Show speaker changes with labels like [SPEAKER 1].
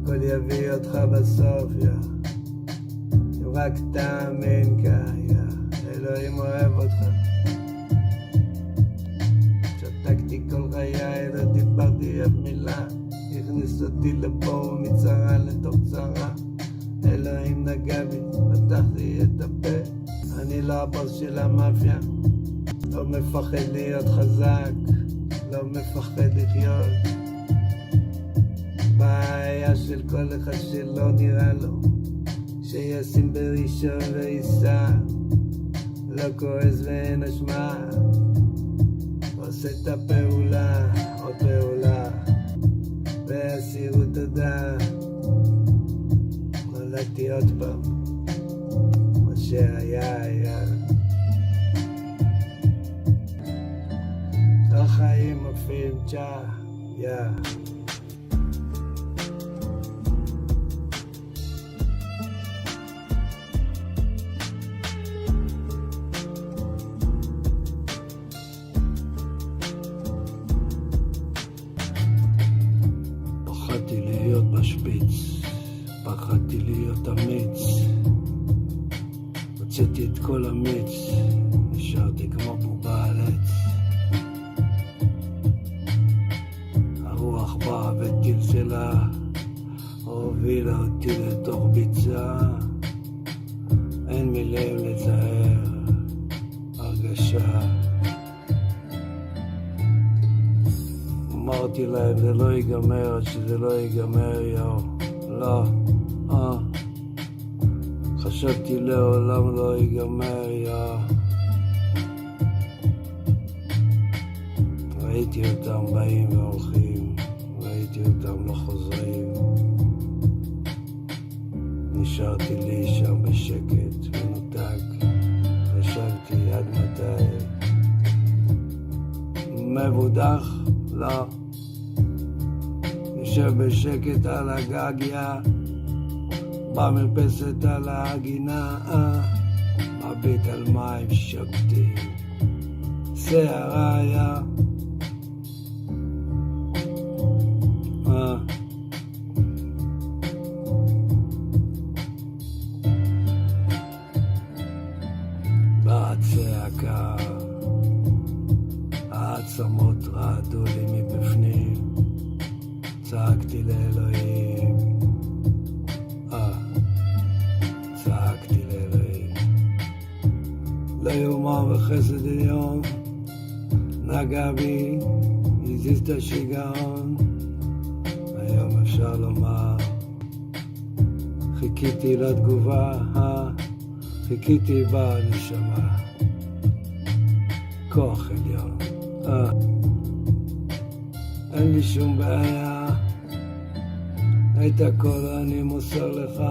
[SPEAKER 1] הכל יביא אותך בסוף, אם רק תאמין כהיה, אלוהים אוהב אותך. שתקתי כל חיי, לא דיברתי אף מילה, הכניס אותי לפה מצרה לתוך צרה. אלוהים נגע בי, פתח לי את הפה, אני לא הבוס של המאפיה. לא מפחד להיות חזק, לא מפחד לחיות. בעיה של כל אחד שלא נראה לו, שישים בראשון וייסע, לא כועס ואין אשמה, עושה את הפעולה, עוד פעולה, והסירו תודה. נולדתי עוד פעם, מה שהיה היה. החיים מופיעים צ'ה, פחדתי להיות משפיץ, פחדתי להיות אמיץ, הוצאתי את כל המיץ, נשארתי כמו בובה על עץ. הרוח באה וטלטלה, הובילה אותי לתוך ביצה, אין מילים לתאר הרגשה. אמרתי להם זה לא ייגמר עד שזה לא ייגמר, לא, חשבתי לעולם לא ייגמר, ראיתי אותם באים והולכים, ראיתי אותם לא חוזרים, נשארתי לי שם בשקט מנותק, חשבתי עד מתי מבודח, לא, נשב בשקט על הגגיה, במרפסת על הגינה, מביט על מים שוקטים, שערה היה, באת צעקה, העצמות רעדו לי מבפנים, צעקתי לאלוהים, צעקתי לאלוהים. לא יאומן בחסד עליון, נגע בי, הזיז את השיגעון. היום אפשר לומר, חיכיתי לתגובה, חיכיתי בנשמה, כוח עליון. אין לי שום בעיה, את הכל אני מוסר לך,